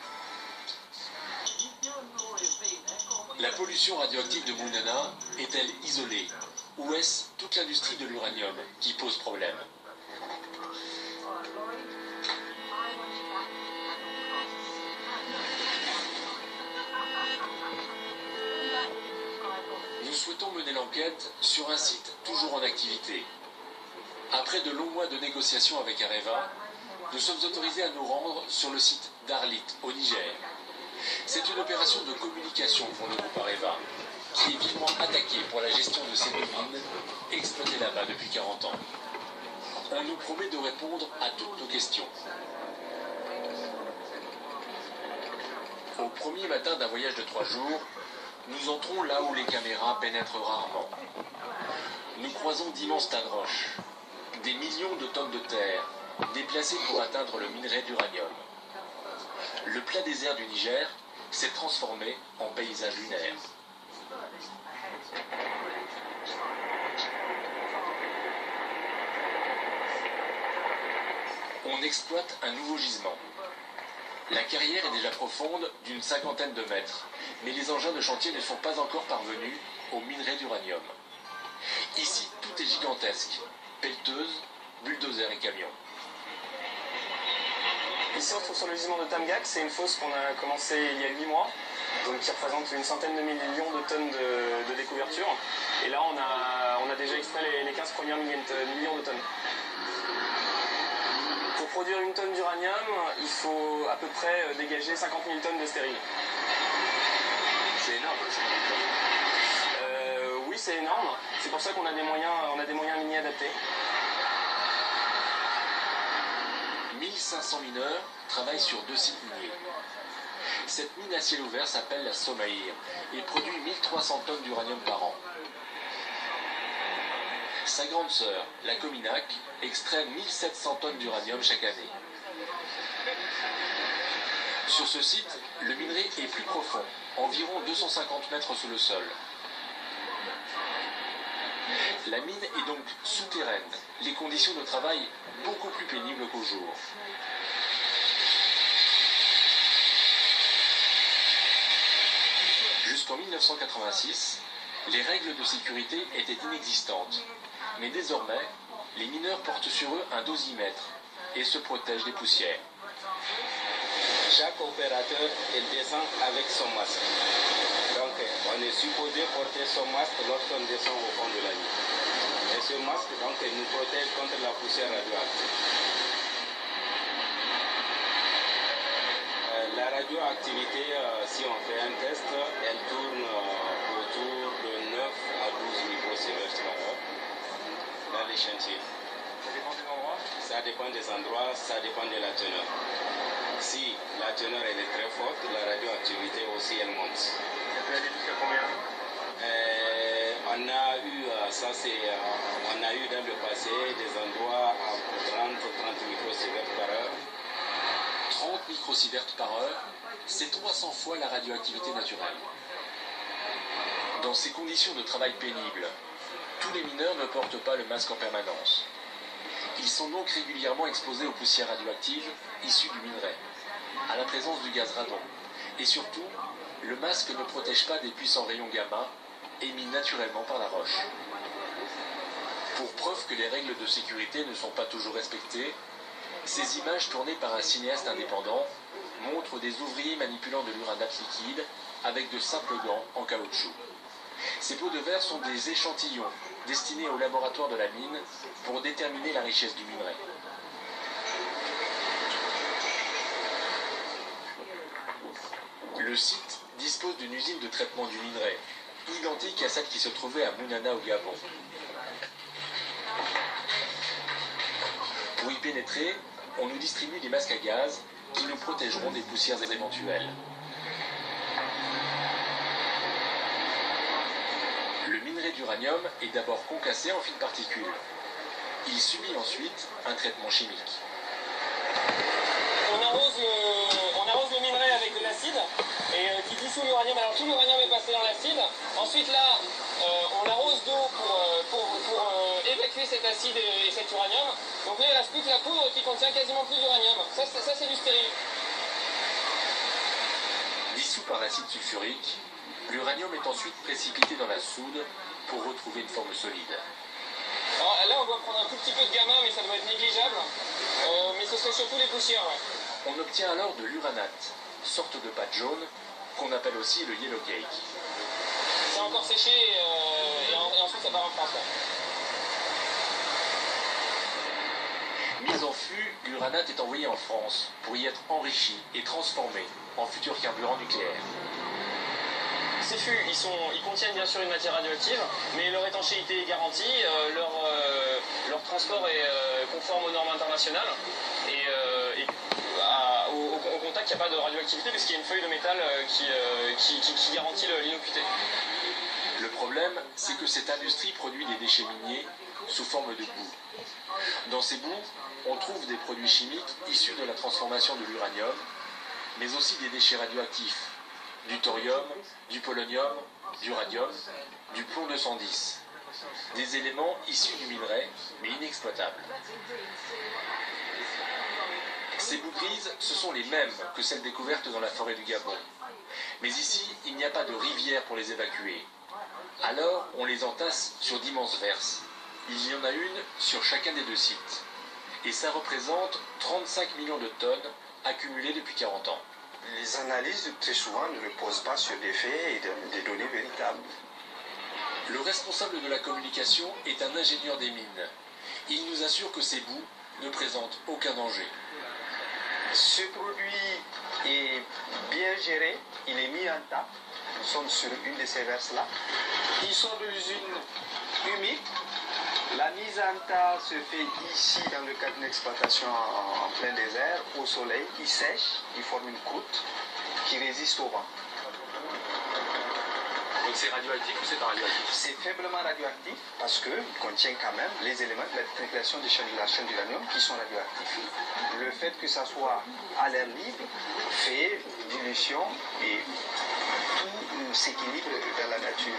La pollution radioactive de Mounana est-elle isolée? Ou est-ce toute l'industrie de l'uranium qui pose problème? Nous souhaitons mener l'enquête sur un site toujours en activité. Après de longs mois de négociations avec Areva, nous sommes autorisés à nous rendre sur le site d'Arlit, au Niger. C'est une opération de communication pour le groupe Areva, qui est vivement attaqué pour la gestion de ces deux mines exploitées là-bas depuis 40 ans. On nous promet de répondre à toutes nos questions. Au premier matin d'un voyage de 3 jours, nous entrons là où les caméras pénètrent rarement. Nous croisons d'immenses tas de roches, des millions de tonnes de terre, déplacées pour atteindre le minerai d'uranium. Le plat désert du Niger s'est transformé en paysage lunaire. On exploite un nouveau gisement. La carrière est déjà profonde d'une 50aine de mètres, mais les engins de chantier ne sont pas encore parvenus au minerai d'uranium. Ici, tout est gigantesque. Pelleteuses, bulldozers et camions. Ici, on se trouve sur le gisement de Tamgak. C'est une fosse qu'on a commencé il y a 8 mois, donc qui représente une centaine de millions de tonnes de découverture. Et là, on a déjà extrait les 15 premiers millions de tonnes. Pour produire une tonne d'uranium, il faut à peu près dégager 50 000 tonnes de stérile. C'est énorme, 50 000 tonnes. Oui, c'est énorme. C'est pour ça qu'on a des moyens miniers adaptés. 1500 mineurs travaillent sur 2 sites miniers. Cette mine à ciel ouvert s'appelle la Somaïr et produit 1300 tonnes d'uranium par an. Sa grande sœur, la Cominac, extrait 1700 tonnes d'uranium chaque année. Sur ce site, le minerai est plus profond, environ 250 mètres sous le sol. La mine est donc souterraine, les conditions de travail beaucoup plus pénibles qu'au jour. Jusqu'en 1986, les règles de sécurité étaient inexistantes. Mais désormais, les mineurs portent sur eux un dosimètre et se protègent des poussières. Chaque opérateur, il descend avec son masque. Donc, on est supposé porter son masque lorsqu'on descend au fond de la mine. Et ce masque, donc, il nous protège contre la poussière radioactive. La radioactivité, si on fait un test, elle tourne autour de 9 à 12 microsieverts par heure. Dans les chantiers. Ça dépend des endroits? Ça dépend des endroits, ça dépend de la teneur. Si la teneur elle est très forte, la radioactivité aussi elle monte. Ça peut aller jusqu'à combien? On a eu dans le passé des endroits à 30 microsieverts par heure. 30 microsieverts par heure, c'est 300 fois la radioactivité naturelle. Dans ces conditions de travail pénibles, tous les mineurs ne portent pas le masque en permanence. Ils sont donc régulièrement exposés aux poussières radioactives issues du minerai, à la présence du gaz radon. Et surtout, le masque ne protège pas des puissants rayons gamma émis naturellement par la roche. Pour preuve que les règles de sécurité ne sont pas toujours respectées, ces images tournées par un cinéaste indépendant montrent des ouvriers manipulant de l'uranate liquide avec de simples gants en caoutchouc. Ces pots de verre sont des échantillons destinés au laboratoire de la mine pour déterminer la richesse du minerai. Le site dispose d'une usine de traitement du minerai, identique à celle qui se trouvait à Mounana au Gabon. Pour y pénétrer, on nous distribue des masques à gaz qui nous protégeront des poussières éventuelles. Le minerai d'uranium est d'abord concassé en fines particules. Il subit ensuite un traitement chimique. On arrose le minerai avec de l'acide qui dissout l'uranium. Alors tout l'uranium est passé dans l'acide. Ensuite là, on l'arrose d'eau pour évacuer cet acide et cet uranium. Donc là, il reste plus que la poudre qui contient quasiment plus d'uranium. Ça c'est du stérile. Dissous par l'acide sulfurique, l'uranium est ensuite précipité dans la soude pour retrouver une forme solide. Alors là, on doit prendre un tout petit peu de gamma, mais ça doit être négligeable. Mais ce serait surtout les poussières, ouais. On obtient alors de l'uranate, sorte de pâte jaune, qu'on appelle aussi le yellow cake. C'est encore séché et ensuite ça part en France. Ouais. Mise en fût, l'uranate est envoyé en France pour y être enrichi et transformé en futur carburant nucléaire. Ces fûts, ils contiennent bien sûr une matière radioactive, mais leur étanchéité est garantie, leur transport est conforme aux normes internationales, et au contact, il n'y a pas de radioactivité, puisqu'il y a une feuille de métal qui garantit l'innocuité. Le problème, c'est que cette industrie produit des déchets miniers sous forme de boue. Dans ces boues, on trouve des produits chimiques issus de la transformation de l'uranium, mais aussi des déchets radioactifs, du thorium, du polonium, du radium, du plomb 210. Des éléments issus du minerai, mais inexploitables. Ces boues grises, ce sont les mêmes que celles découvertes dans la forêt du Gabon. Mais ici, il n'y a pas de rivière pour les évacuer. Alors, on les entasse sur d'immenses verses. Il y en a une sur chacun des deux sites. Et ça représente 35 millions de tonnes accumulées depuis 40 ans. Les analyses, très souvent, ne reposent pas sur des faits et des données véritables. Le responsable de la communication est un ingénieur des mines. Il nous assure que ces boues ne présentent aucun danger. Ce produit est bien géré, il est mis en tas. Nous sommes sur une de ces verses-là. Ils sont de l'usine humide. La mise en tas se fait ici dans le cadre d'une exploitation en plein désert, au soleil. Ils sèchent, ils forment une croûte qui résiste au vent. Donc c'est radioactif ou c'est pas radioactif? C'est faiblement radioactif parce qu'il contient quand même les éléments de la désintegration de la chaîne d'uranium qui sont radioactifs. Le fait que ça soit à l'air libre fait dilution et tout s'équilibre dans la nature.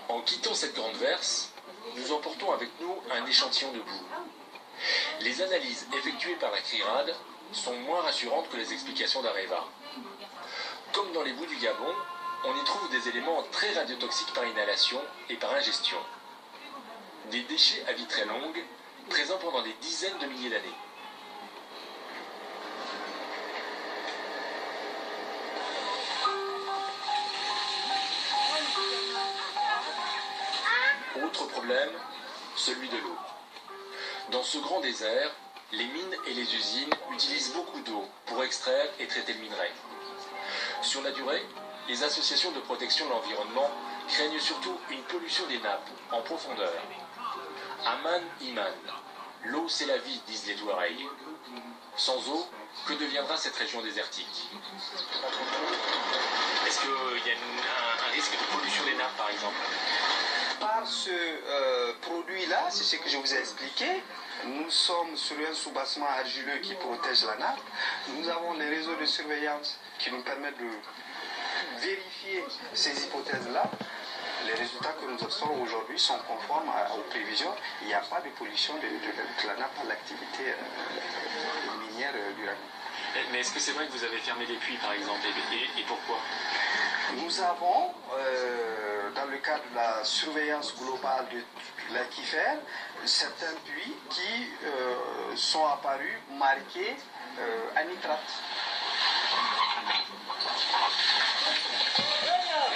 En quittant cette grande verse, nous emportons avec nous un échantillon de boue. Les analyses effectuées par la CRIRAD sont moins rassurantes que les explications d'Areva. Comme dans les boues du Gabon, on y trouve des éléments très radiotoxiques par inhalation et par ingestion. Des déchets à vie très longue, présents pendant des dizaines de milliers d'années. Autre problème, celui de l'eau. Dans ce grand désert, les mines et les usines utilisent beaucoup d'eau pour extraire et traiter le minerai. Sur la durée, les associations de protection de l'environnement craignent surtout une pollution des nappes en profondeur. Aman Iman, l'eau c'est la vie, disent les Touaregs. Sans eau, que deviendra cette région désertique? Est-ce qu'il y a un risque de pollution des nappes par exemple? Par ce produit-là, c'est ce que je vous ai expliqué. Nous sommes sur un soubassement argileux qui protège la nappe. Nous avons les réseaux de surveillance qui nous permettent de vérifier ces hypothèses-là. Les résultats que nous observons aujourd'hui sont conformes aux prévisions. Il n'y a pas de pollution de la nappe par l'activité minière d'uranium. Mais est-ce que c'est vrai que vous avez fermé des puits par exemple et pourquoi? Nous avons, dans le cadre de la surveillance globale de l'aquifère, certains puits qui sont apparus marqués à nitrate.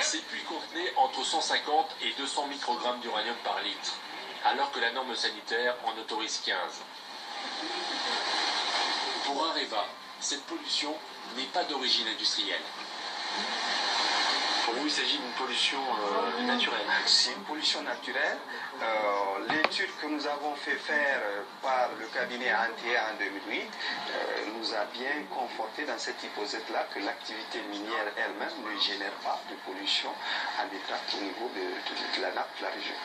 Ces puits contenaient entre 150 et 200 microgrammes d'uranium par litre, alors que la norme sanitaire en autorise 15. Pour Areva, cette pollution n'est pas d'origine industrielle. Pour vous, il s'agit d'une pollution naturelle. C'est une pollution naturelle. L'étude que nous avons fait faire par le cabinet Antier en 2008 nous a bien conforté dans cette hypothèse-là que l'activité minière elle-même ne génère pas de pollution en nitrate au niveau de la nappe de la région.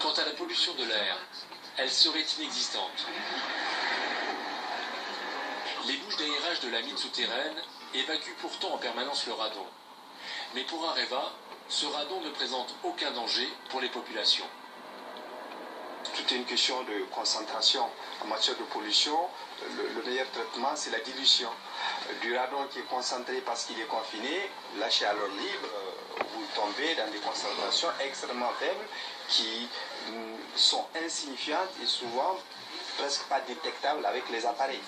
Quant à la pollution de l'air, elle serait inexistante. Les bouches d'aérage de la mine souterraine évacuent pourtant en permanence le radon. Mais pour Areva, ce radon ne présente aucun danger pour les populations. Tout est une question de concentration. En matière de pollution, le meilleur traitement, c'est la dilution. Du radon qui est concentré parce qu'il est confiné, lâché à l'air libre, vous tombez dans des concentrations extrêmement faibles qui sont insignifiantes et souvent presque pas détectables avec les appareils.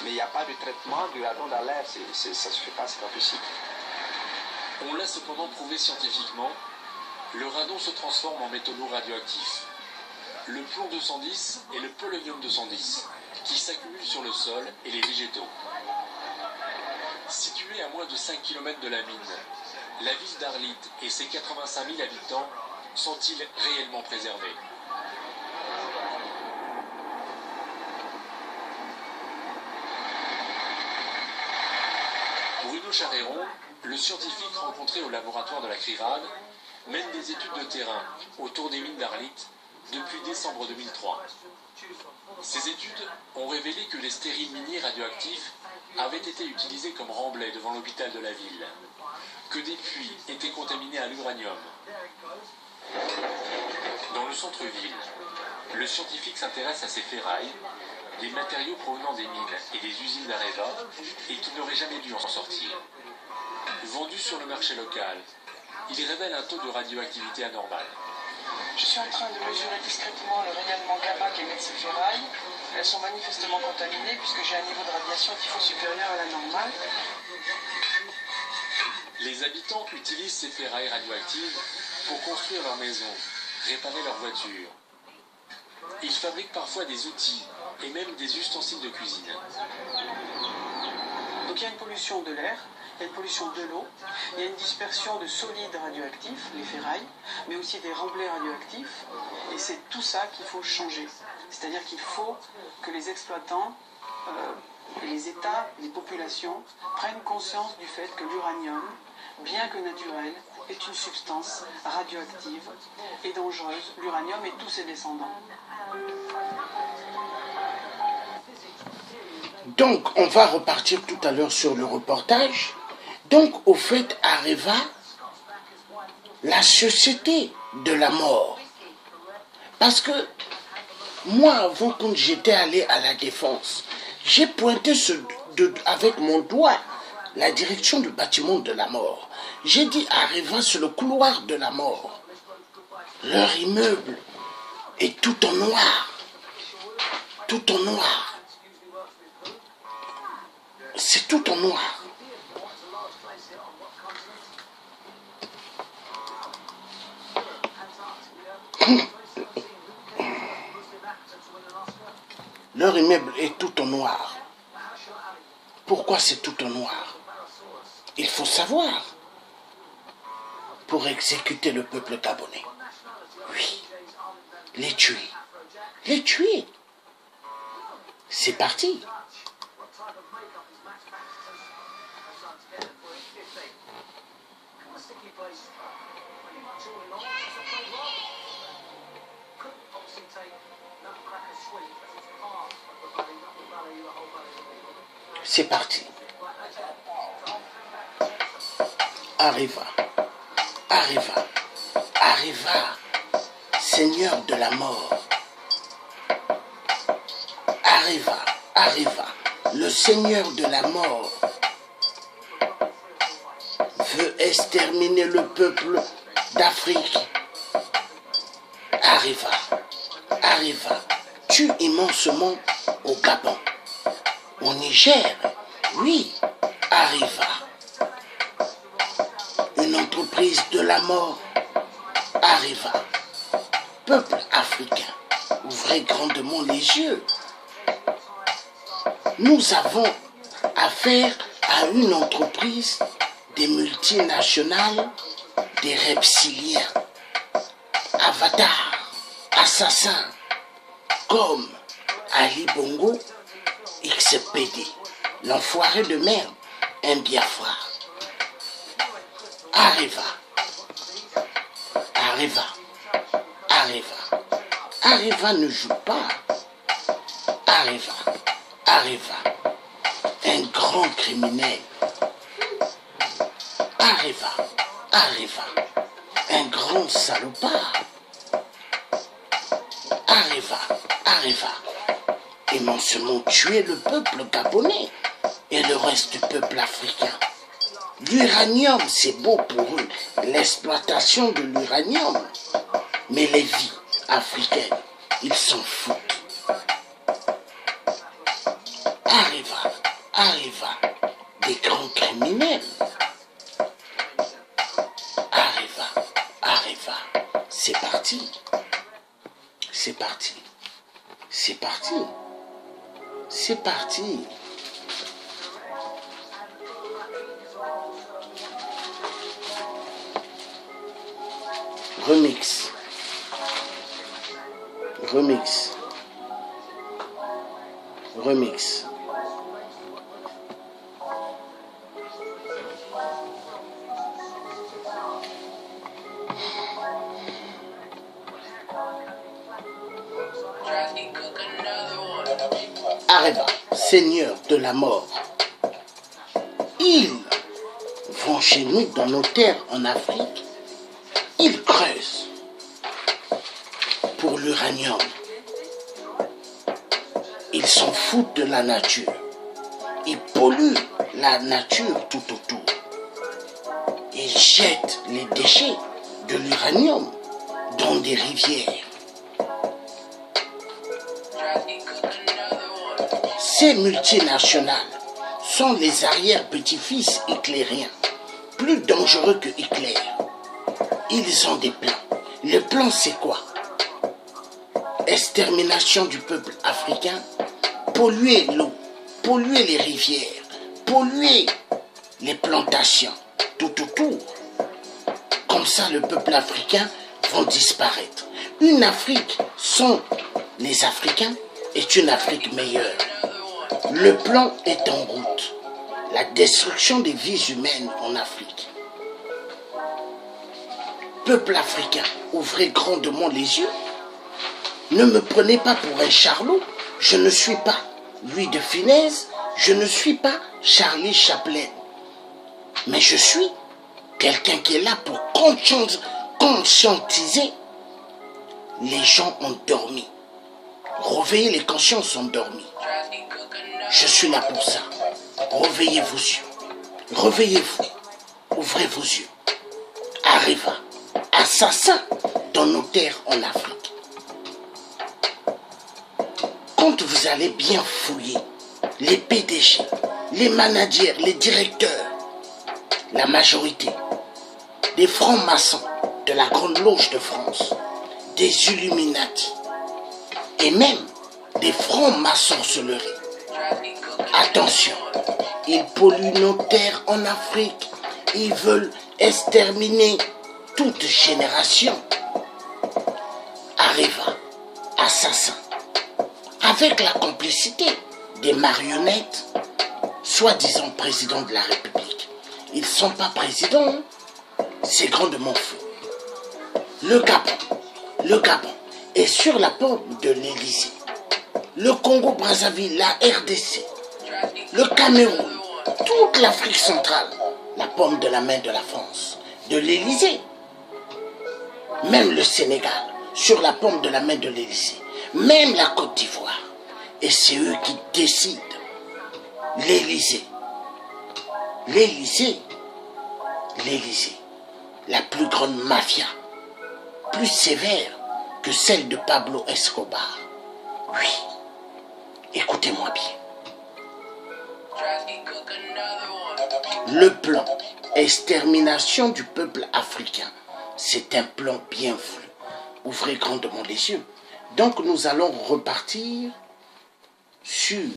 Mais il n'y a pas de traitement du radon dans l'air, ça ne se fait pas, c'est pas possible. On l'a cependant prouvé scientifiquement, le radon se transforme en métaux lourds radioactifs. Le plomb 210 et le polonium 210, qui s'accumulent sur le sol et les végétaux. Située à moins de 5 km de la mine, la ville d'Arlit et ses 85 000 habitants sont-ils réellement préservés? Bruno Charéron, le scientifique rencontré au laboratoire de la CRIRAD, mène des études de terrain autour des mines d'Arlit depuis décembre 2003. Ces études ont révélé que les stériles miniers radioactifs avaient été utilisés comme remblais devant l'hôpital de la ville, que des puits étaient contaminés à l'uranium. Dans le centre-ville, le scientifique s'intéresse à ces ferrailles, des matériaux provenant des mines et des usines d'Areva et qui n'auraient jamais dû en sortir. Vendus sur le marché local, ils révèlent un taux de radioactivité anormal. Je suis en train de mesurer discrètement le rayonnement gamma qu'émettent ces ferrailles. Elles sont manifestement contaminées puisque j'ai un niveau de radiation tifo supérieur à la normale. Les habitants utilisent ces ferrailles radioactives pour construire leurs maisons, réparer leurs voitures. Ils fabriquent parfois des outils et même des ustensiles de cuisine. Donc il y a une pollution de l'air, il y a une pollution de l'eau, il y a une dispersion de solides radioactifs, les ferrailles, mais aussi des remblais radioactifs, et c'est tout ça qu'il faut changer. C'est-à-dire qu'il faut que les exploitants, les États, les populations prennent conscience du fait que l'uranium, bien que naturel, est une substance radioactive et dangereuse, l'uranium et tous ses descendants. Donc, on va repartir tout à l'heure sur le reportage. Donc, au fait, Areva, la société de la mort. Parce que, moi, avant, quand j'étais allé à la Défense, j'ai pointé avec mon doigt la direction du bâtiment de la mort. J'ai dit, Areva, c'est le couloir de la mort. Leur immeuble est tout en noir. Tout en noir. C'est tout en noir. Leur immeuble est tout en noir. Pourquoi c'est tout en noir? Il faut savoir. Pour exécuter le peuple gabonais. Oui. Les tuer. Les tuer. C'est parti. C'est parti. Areva, Areva, Areva, Seigneur de la mort. Areva, Areva, le Seigneur de la mort veut exterminer le peuple d'Afrique. Areva, Areva, tue immensement au Gabon. Au Niger, oui, Areva. Une entreprise de la mort, Areva. Peuple africain, ouvrez grandement les yeux. Nous avons affaire à une entreprise des multinationales, des reptiliens, avatars, assassins, comme Ali Bongo, XPD, l'enfoiré de merde, un Biafra. Arriva. Arriva ne joue pas. Arriva, un grand criminel. Arriva, un grand salopard. Arriva, immensément tuer le peuple gabonais et le reste du peuple africain. L'uranium, c'est beau pour eux, l'exploitation de l'uranium. Mais les vies africaines, ils s'en foutent. Arriva, des grands criminels. Arriva, c'est parti. Remix. Arriva, Seigneur de la mort. Ils vont chez nous dans nos terres en Afrique. Ils creusent pour l'uranium. Ils s'en foutent de la nature. Ils polluent la nature tout autour. Ils jettent les déchets de l'uranium dans des rivières. Ces multinationales sont les arrière-petits-fils hitlériens, plus dangereux que Hitler. Ils ont des plans. Le plan, c'est quoi? Extermination du peuple africain, polluer l'eau, polluer les rivières, polluer les plantations, tout autour. Comme ça, le peuple africain va disparaître. Une Afrique sans les Africains est une Afrique meilleure. Le plan est en route. La destruction des vies humaines en Afrique. Peuple africain, ouvrez grandement les yeux. Ne me prenez pas pour un charlot. Je ne suis pas Louis de Funès. Je ne suis pas Charlie Chaplin. Mais je suis quelqu'un qui est là pour conscientiser les gens endormis. Réveiller les consciences endormies. Je suis là pour ça. Réveillez vos yeux. Réveillez-vous. Ouvrez vos yeux. Arriva, assassin dans nos terres en Afrique. Quand vous allez bien fouiller les PDG, les managers, les directeurs, la majorité des francs-maçons de la Grande Loge de France, des Illuminati et même des francs-maçons-sorcelleries. Attention, ils polluent nos terres en Afrique. Ils veulent exterminer toute génération. Arriva, assassin, avec la complicité des marionnettes, soi-disant présidents de la République. Ils ne sont pas présidents, c'est grandement faux. Le Gabon est sur la porte de l'Élysée. Le Congo-Brazzaville, la RDC, le Cameroun, toute l'Afrique centrale, la paume de la main de la France, de l'Élysée. Même le Sénégal, sur la paume de la main de l'Élysée. Même la Côte d'Ivoire. Et c'est eux qui décident. L'Élysée. L'Élysée. L'Élysée. La plus grande mafia. Plus sévère que celle de Pablo Escobar. Oui. Écoutez-moi bien. Le plan extermination du peuple africain, c'est un plan bien flou. Ouvrez grandement les yeux. Donc nous allons repartir sur